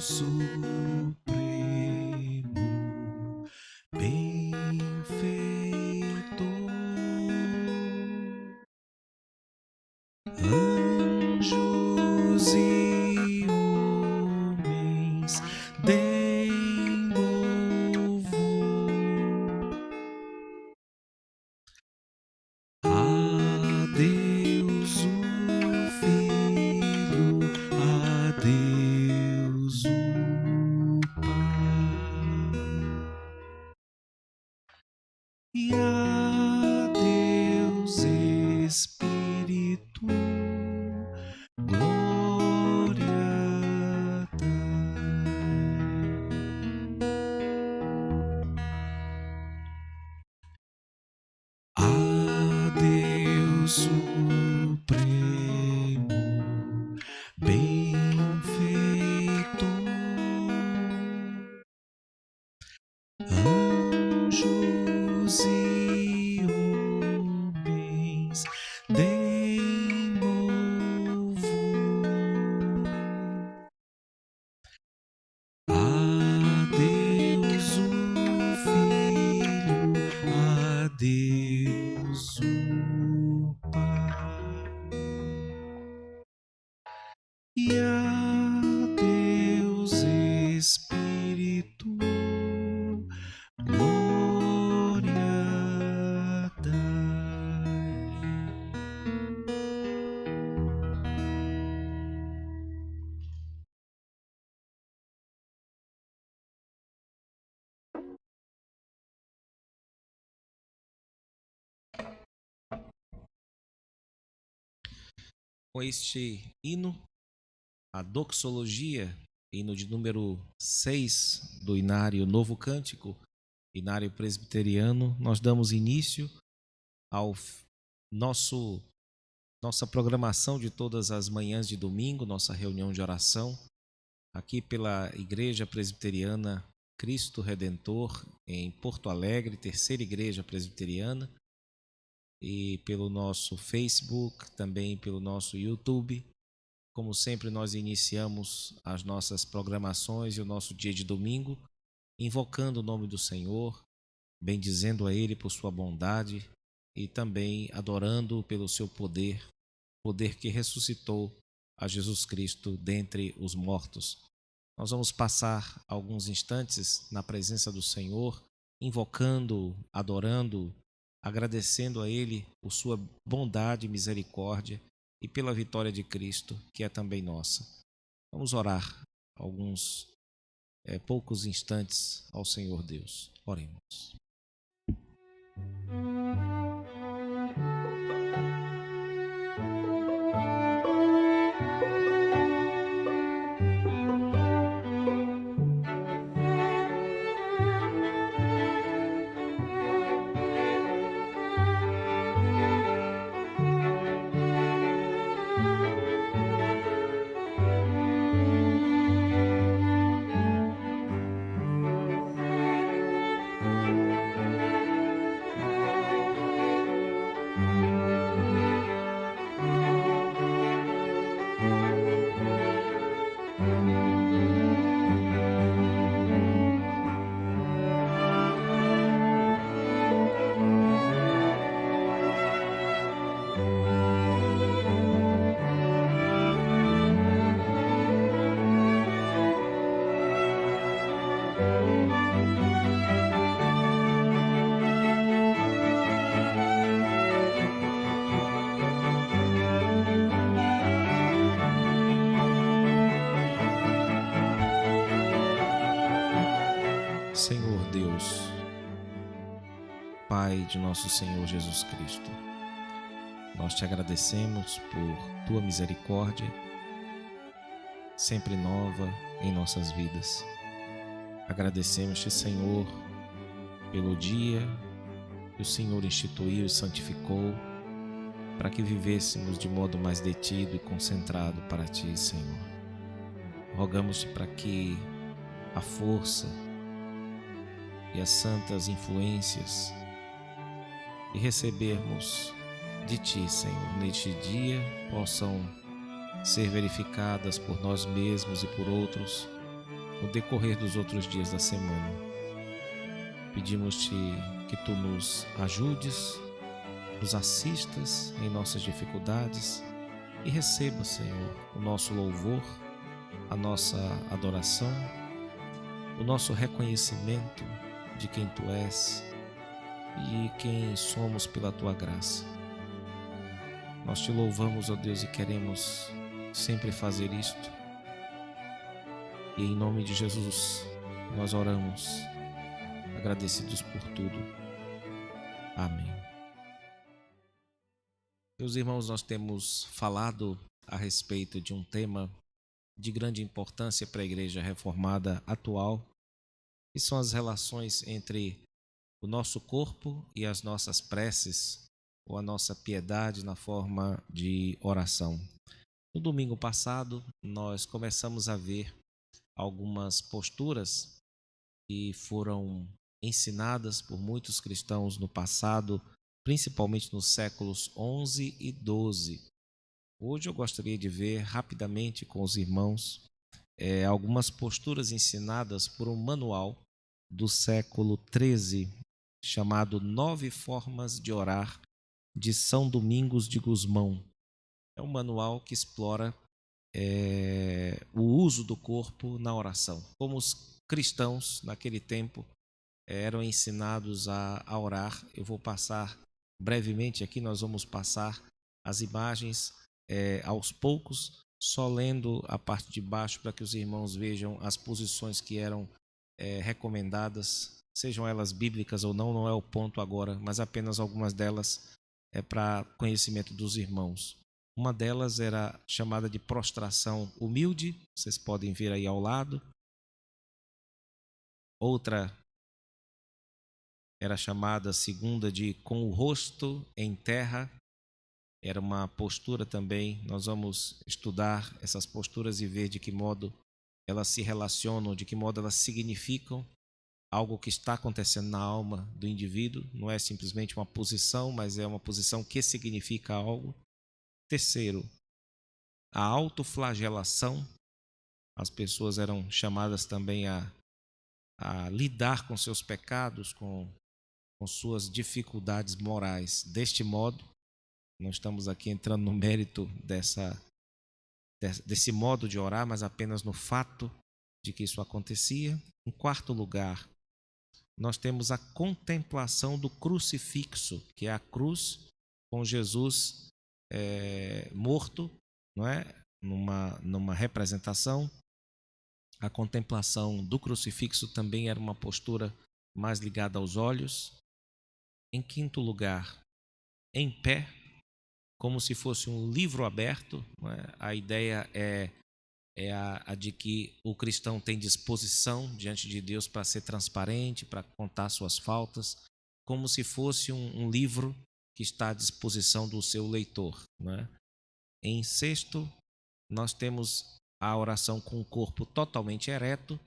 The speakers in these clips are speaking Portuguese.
Supremo, benfeitor, anjos e homens deem louvor a Deus o Filho, a Deus o Pai e a Deus Espírito glória dai. A Deus Supremo, benfeitor, anjos e homens deem louvor a Deus o Filho, a Deus o Pai e a Deus Espírito glória dai. Com este hino, a doxologia, hino de número 6 do Inário Novo Cântico, Inário Presbiteriano, nós damos início ao nossa programação de todas as manhãs de domingo, nossa reunião de oração, aqui pela Igreja Presbiteriana Cristo Redentor, em Porto Alegre, terceira igreja presbiteriana, e pelo nosso Facebook, também pelo nosso YouTube. Como sempre, nós iniciamos as nossas programações e o nosso dia de domingo, invocando o nome do Senhor, bendizendo a Ele por sua bondade e também adorando pelo seu poder, poder que ressuscitou a Jesus Cristo dentre os mortos. Nós vamos passar alguns instantes na presença do Senhor, invocando, adorando, agradecendo a Ele por sua bondade e misericórdia e pela vitória de Cristo, que é também nossa. Vamos orar alguns poucos instantes ao Senhor Deus. Oremos. Senhor Deus, Pai de nosso Senhor Jesus Cristo, nós te agradecemos por tua misericórdia, sempre nova em nossas vidas. Agradecemos-te, Senhor, pelo dia que o Senhor instituiu e santificou para que vivêssemos de modo mais detido e concentrado para ti, Senhor. Rogamos-te para que a força e as santas influências que recebermos de ti, Senhor, neste dia possam ser verificadas por nós mesmos e por outros no decorrer dos outros dias da semana. Pedimos-te que tu nos ajudes, nos assistas em nossas dificuldades e receba, Senhor, o nosso louvor, a nossa adoração, o nosso reconhecimento de quem tu és e quem somos pela tua graça. Nós te louvamos, ó Deus, e queremos sempre fazer isto. E em nome de Jesus, nós oramos, agradecidos por tudo. Amém. Meus irmãos, nós temos falado a respeito de um tema de grande importância para a Igreja Reformada atual, que são as relações entre o nosso corpo e as nossas preces, ou a nossa piedade na forma de oração. No domingo passado, nós começamos a ver algumas posturas que foram ensinadas por muitos cristãos no passado, principalmente nos séculos 11 e 12. Hoje eu gostaria de ver rapidamente com os irmãos algumas posturas ensinadas por um manual do século 13, chamado 9 Formas de Orar, de São Domingos de Gusmão. É um manual que explora o uso do corpo na oração. Como os cristãos naquele tempo eram ensinados a orar. Eu vou passar brevemente aqui, nós vamos passar as imagens aos poucos, só lendo a parte de baixo para que os irmãos vejam as posições que eram recomendadas, sejam elas bíblicas ou não, não é o ponto agora, mas apenas algumas delas para conhecimento dos irmãos. Uma delas era chamada de prostração humilde, vocês podem ver aí ao lado. Outra era chamada segunda de com o rosto em terra. Era uma postura também. Nós vamos estudar essas posturas e ver de que modo elas se relacionam, de que modo elas significam algo que está acontecendo na alma do indivíduo. Não é simplesmente uma posição, mas é uma posição que significa algo. Terceiro, a autoflagelação. As pessoas eram chamadas também a lidar com seus pecados, com suas dificuldades morais. Deste modo, não estamos aqui entrando no mérito desse modo de orar, mas apenas no fato de que isso acontecia. Em quarto lugar, nós temos a contemplação do crucifixo, que é a cruz com Jesus morto, não é? Numa representação. A contemplação do crucifixo também era uma postura mais ligada aos olhos. Em quinto lugar, em pé, como se fosse um livro aberto, não é? A ideia é a de que o cristão tem disposição diante de Deus para ser transparente, para contar suas faltas, como se fosse um livro que está à disposição do seu leitor, não é? Em sexto, nós temos a oração com o corpo totalmente ereto.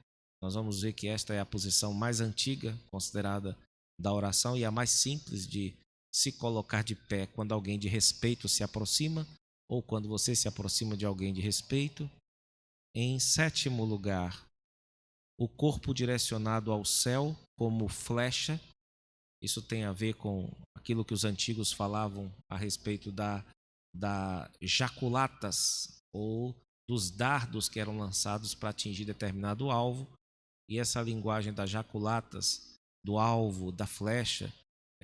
Nós vamos ver que esta é a posição mais antiga considerada da oração e a mais simples de se colocar de pé quando alguém de respeito se aproxima ou quando você se aproxima de alguém de respeito. Em sétimo lugar, o corpo direcionado ao céu como flecha. Isso tem a ver com aquilo que os antigos falavam a respeito da jaculatas, ou dos dardos que eram lançados para atingir determinado alvo. E essa linguagem das jaculatas, do alvo, da flecha,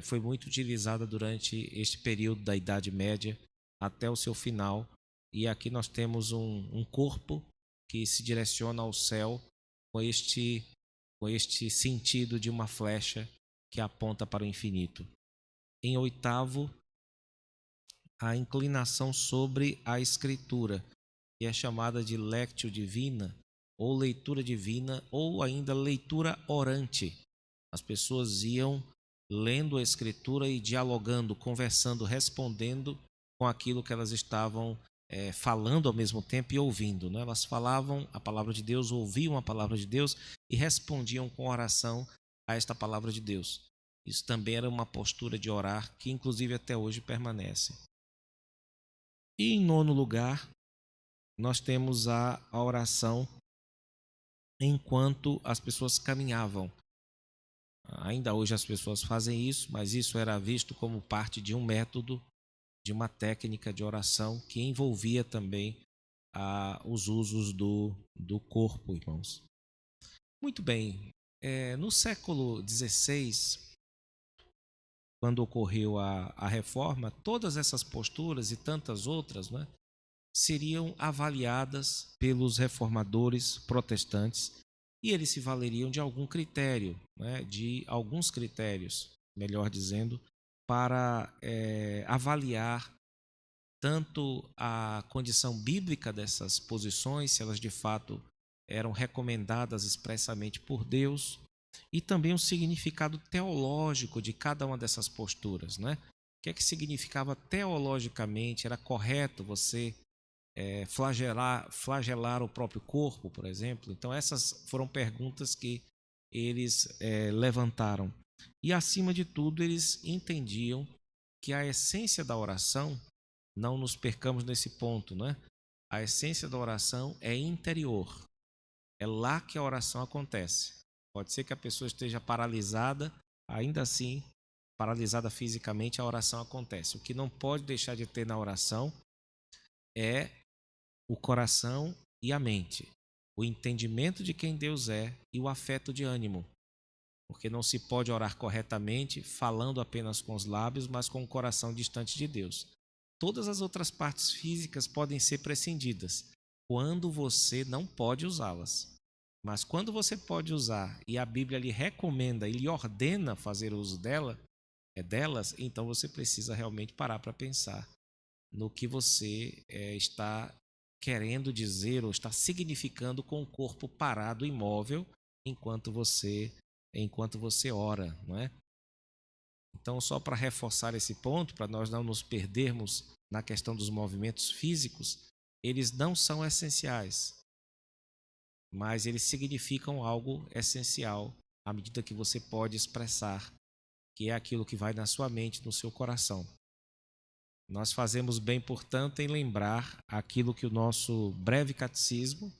foi muito utilizada durante este período da Idade Média até o seu final. E aqui nós temos um corpo que se direciona ao céu com este sentido de uma flecha que aponta para o infinito. Em oitavo, a inclinação sobre a Escritura, que é chamada de lectio divina, ou leitura divina, ou ainda leitura orante. As pessoas iam lendo a Escritura e dialogando, conversando, respondendo com aquilo que elas estavam falando ao mesmo tempo e ouvindo, né? Elas falavam a palavra de Deus, ouviam a palavra de Deus e respondiam com oração a esta palavra de Deus. Isso também era uma postura de orar que inclusive até hoje permanece. E em nono lugar, nós temos a oração enquanto as pessoas caminhavam. Ainda hoje as pessoas fazem isso, mas isso era visto como parte de um método, de uma técnica de oração que envolvia também os usos do corpo, irmãos. Muito bem. No século XVI, quando ocorreu a reforma, todas essas posturas e tantas outras, né, seriam avaliadas pelos reformadores protestantes e eles se valeriam de algum critério, né, de alguns critérios, melhor dizendo, para avaliar tanto a condição bíblica dessas posições, se elas de fato eram recomendadas expressamente por Deus, e também o significado teológico de cada uma dessas posturas, né? O que é que significava teologicamente? Era correto você flagelar o próprio corpo, por exemplo? Então essas foram perguntas que eles levantaram. E acima de tudo, eles entendiam que a essência da oração, não nos percamos nesse ponto, né? A essência da oração é interior. É lá que a oração acontece. Pode ser que a pessoa esteja paralisada, ainda assim, paralisada fisicamente, a oração acontece. O que não pode deixar de ter na oração é o coração e a mente, o entendimento de quem Deus é e o afeto de ânimo. Porque não se pode orar corretamente falando apenas com os lábios, mas com o coração distante de Deus. Todas as outras partes físicas podem ser prescindidas quando você não pode usá-las. Mas quando você pode usar e a Bíblia lhe recomenda e lhe ordena fazer uso delas, então você precisa realmente parar para pensar no que você está querendo dizer ou está significando com o corpo parado, imóvel, enquanto você ora, não é? Então, só para reforçar esse ponto, para nós não nos perdermos na questão dos movimentos físicos, eles não são essenciais, mas eles significam algo essencial à medida que você pode expressar, que é aquilo que vai na sua mente, no seu coração. Nós fazemos bem, portanto, em lembrar aquilo que o nosso breve catecismo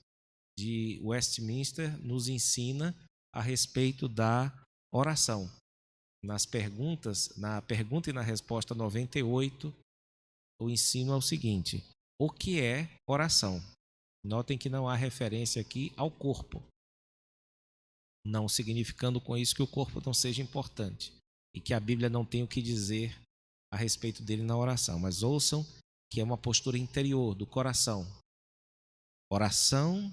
de Westminster nos ensina a respeito da oração. Na pergunta e na resposta 98, o ensino é o seguinte: o que é oração? Notem que não há referência aqui ao corpo, não significando com isso que o corpo não seja importante e que a Bíblia não tem o que dizer a respeito dele na oração, mas ouçam que é uma postura interior do coração. Oração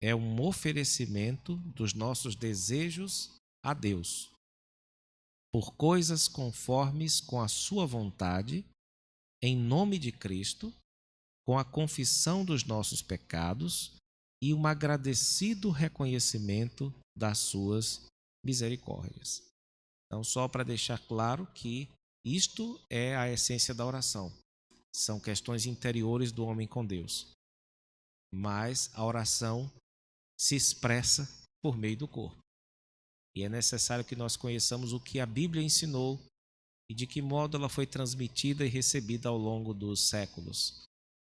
é um oferecimento dos nossos desejos a Deus por coisas conformes com a sua vontade, em nome de Cristo, com a confissão dos nossos pecados e um agradecido reconhecimento das suas misericórdias. Então, só para deixar claro que isto é a essência da oração. São questões interiores do homem com Deus. Mas a oração se expressa por meio do corpo. E é necessário que nós conheçamos o que a Bíblia ensinou e de que modo ela foi transmitida e recebida ao longo dos séculos.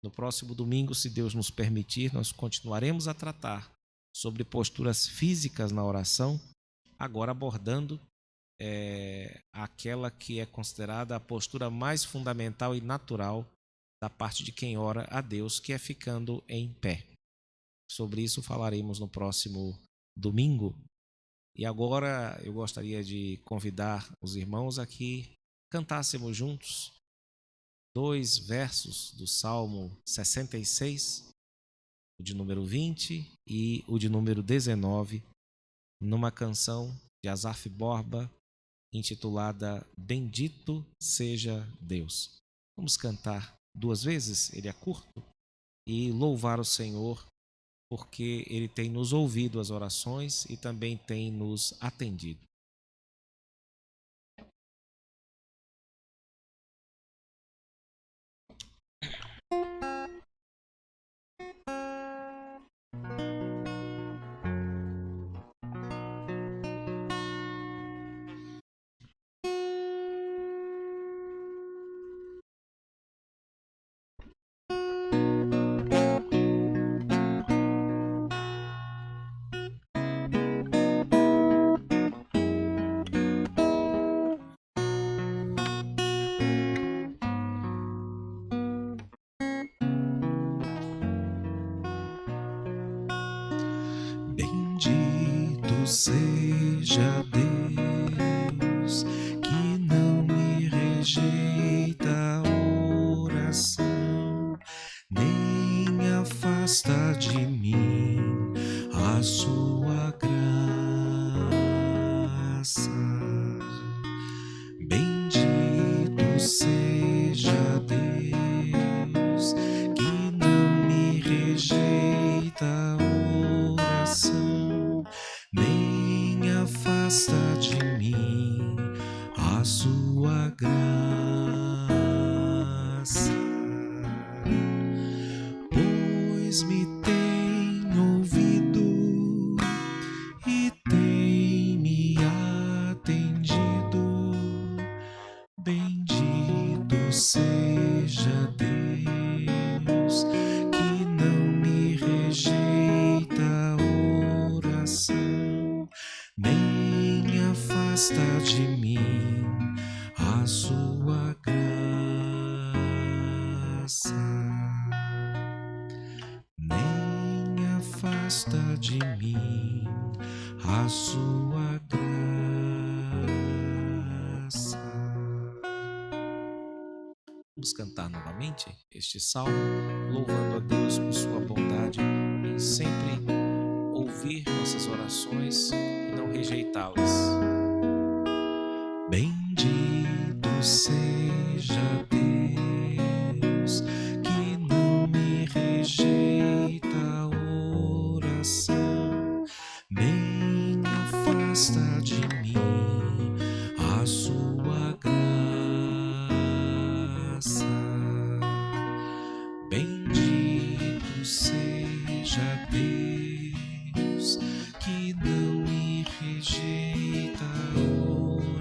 No próximo domingo, se Deus nos permitir, nós continuaremos a tratar sobre posturas físicas na oração, agora abordando aquela que é considerada a postura mais fundamental e natural da parte de quem ora a Deus, que é ficando em pé. Sobre isso falaremos no próximo domingo. E agora eu gostaria de convidar os irmãos a que cantássemos juntos 2 versos do Salmo 66, o de número 20 e o de número 19, numa canção de Asaf Borba, intitulada Bendito Seja Deus. Vamos cantar 2 vezes, ele é curto, e louvar o Senhor, porque Ele tem nos ouvido as orações e também tem nos atendido. seja Deus, que não me rejeita a oração, nem afasta de mim a sua graça. Bendito seja Deus, que não me rejeita a oração, nem afasta de mim a sua graça. Pois me tem ouvido e tem me atendido. Bendito seja Deus, que não me rejeita a oração, nem afasta de mim a sua graça, nem afasta de mim a sua graça. Vamos cantar novamente este salmo, louvando a Deus por sua bondade em sempre ouvir nossas orações e não rejeitá-las. Bendito seja Deus, que não me rejeita a oração, nem afasta de mim a sua graça. Bendito seja Deus, que não me rejeita a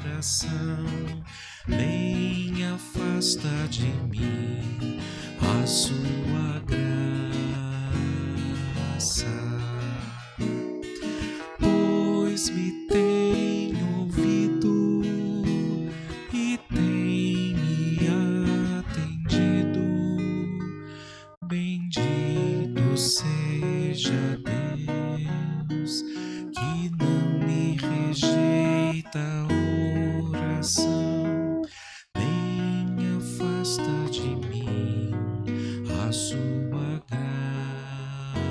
oração, nem afasta de mim a sua graça. Pois me tem ouvido e tem me atendido. Bendito seja Deus, que não me rejeita a oração, nem afasta de mim a sua graça,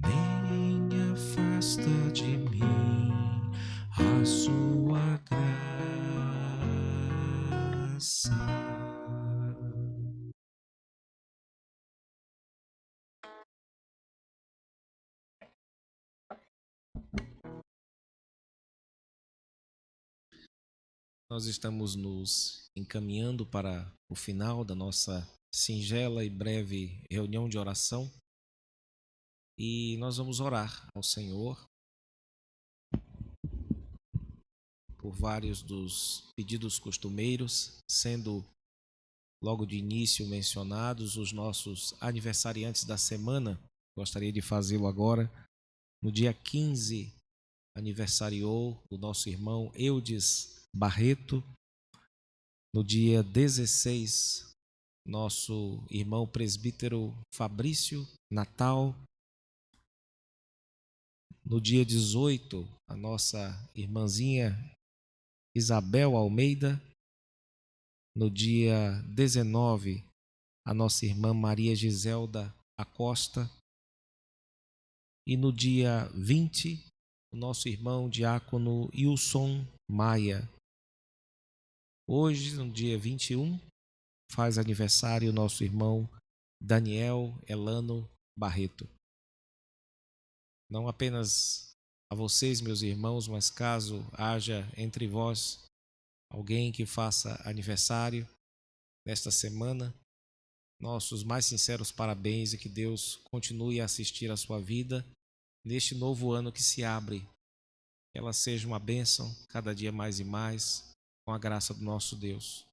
nem afasta de mim a sua graça. Nós estamos nos encaminhando para o final da nossa singela e breve reunião de oração e nós vamos orar ao Senhor por vários dos pedidos costumeiros, sendo logo de início mencionados os nossos aniversariantes da semana. Gostaria de fazê-lo agora. No dia 15, aniversariou o nosso irmão Eudes Barreto. No dia 16, nosso irmão presbítero Fabrício Natal. No dia 18, a nossa irmãzinha Isabel Almeida. No dia 19, a nossa irmã Maria Giselda Acosta. E no dia 20, o nosso irmão diácono Wilson Maia. Hoje, no dia 21, faz aniversário o nosso irmão Daniel Elano Barreto. Não apenas a vocês, meus irmãos, mas caso haja entre vós alguém que faça aniversário nesta semana, nossos mais sinceros parabéns e que Deus continue a assistir a sua vida neste novo ano que se abre. Que ela seja uma bênção cada dia mais e mais, com a graça do nosso Deus.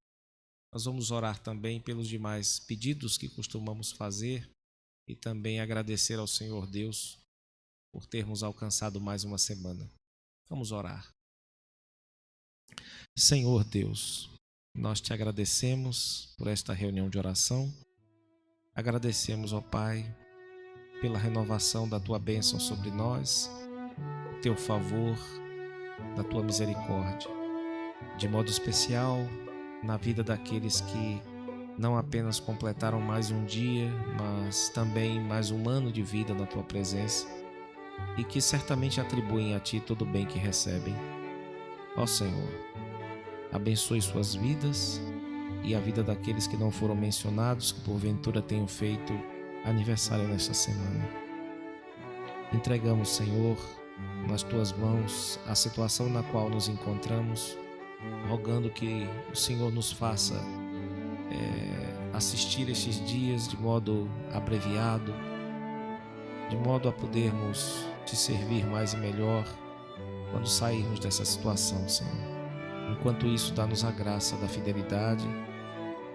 Nós vamos orar também pelos demais pedidos que costumamos fazer e também agradecer ao Senhor Deus por termos alcançado mais uma semana. Vamos orar. Senhor Deus, nós te agradecemos por esta reunião de oração. Agradecemos, ó Pai, pela renovação da tua bênção sobre nós, do teu favor, da tua misericórdia, de modo especial na vida daqueles que não apenas completaram mais um dia, mas também mais um ano de vida na tua presença e que certamente atribuem a ti todo o bem que recebem. Ó Senhor, abençoe suas vidas e a vida daqueles que não foram mencionados, que porventura tenham feito aniversário nesta semana. Entregamos, Senhor, nas tuas mãos a situação na qual nos encontramos, rogando que o Senhor nos faça assistir estes dias de modo abreviado, de modo a podermos te servir mais e melhor quando sairmos dessa situação, Senhor. Enquanto isso, dá-nos a graça da fidelidade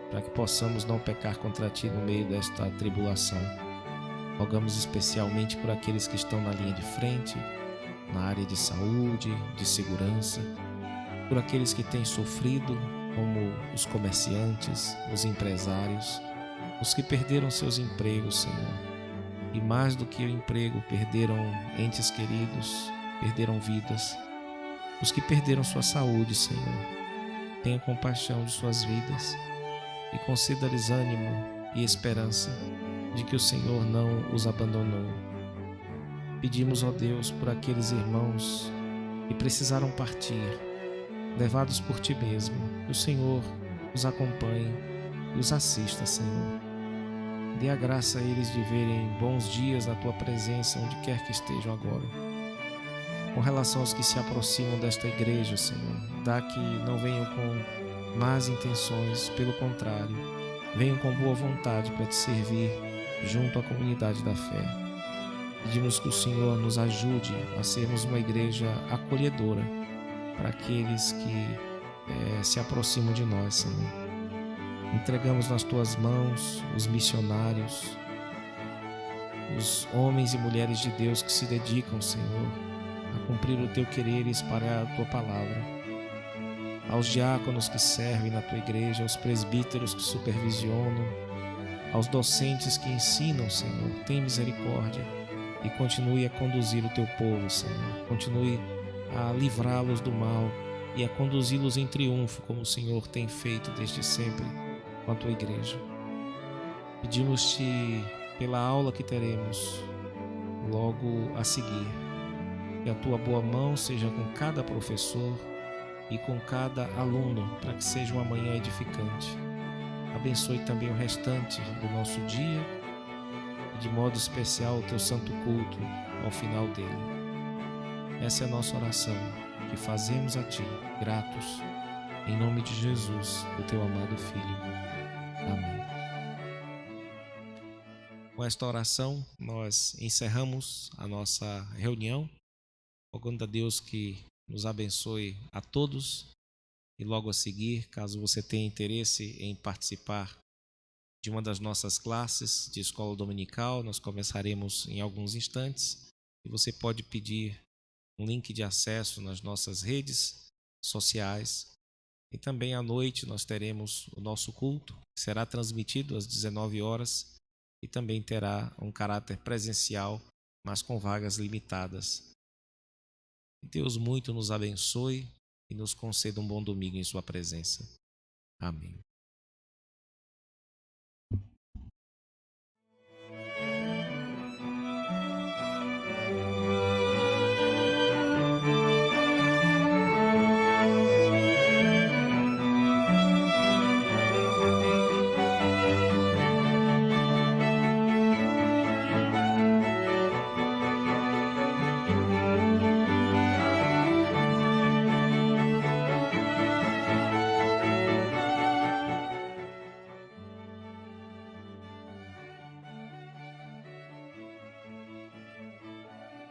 para que possamos não pecar contra ti no meio desta tribulação. Rogamos especialmente por aqueles que estão na linha de frente, na área de saúde, de segurança, por aqueles que têm sofrido, como os comerciantes, os empresários, os que perderam seus empregos, Senhor. E mais do que o emprego, perderam entes queridos, perderam vidas. Os que perderam sua saúde, Senhor, tenha compaixão de suas vidas e conceda-lhes ânimo e esperança de que o Senhor não os abandonou. Pedimos, ó Deus, por aqueles irmãos que precisaram partir, levados por ti mesmo, que o Senhor os acompanhe e os assista, Senhor. Dê a graça a eles de verem bons dias na tua presença, onde quer que estejam agora. Com relação aos que se aproximam desta igreja, Senhor, dá que não venham com más intenções, pelo contrário, venham com boa vontade para te servir junto à comunidade da fé. Pedimos que o Senhor nos ajude a sermos uma igreja acolhedora para aqueles que se aproximam de nós, Senhor. Entregamos nas tuas mãos os missionários, os homens e mulheres de Deus que se dedicam, Senhor, a cumprir o teu querer e espalhar a tua palavra. Aos diáconos que servem na tua igreja, aos presbíteros que supervisionam, aos docentes que ensinam, Senhor, tem misericórdia e continue a conduzir o teu povo, Senhor. Continue a livrá-los do mal e a conduzi-los em triunfo, como o Senhor tem feito desde sempre com a tua igreja. Pedimos-te pela aula que teremos logo a seguir, que a tua boa mão seja com cada professor e com cada aluno, para que seja uma manhã edificante. Abençoe também o restante do nosso dia e de modo especial o teu santo culto ao final dele. Essa é a nossa oração, que fazemos a ti, gratos, em nome de Jesus, o teu amado Filho. Amém. Com esta oração, nós encerramos a nossa reunião, rogando a Deus que nos abençoe a todos. E logo a seguir, caso você tenha interesse em participar de uma das nossas classes de escola dominical, nós começaremos em alguns instantes e você pode pedir um link de acesso nas nossas redes sociais. E também à noite nós teremos o nosso culto, que será transmitido às 19 horas e também terá um caráter presencial, mas com vagas limitadas. Deus muito nos abençoe e nos conceda um bom domingo em sua presença. Amém.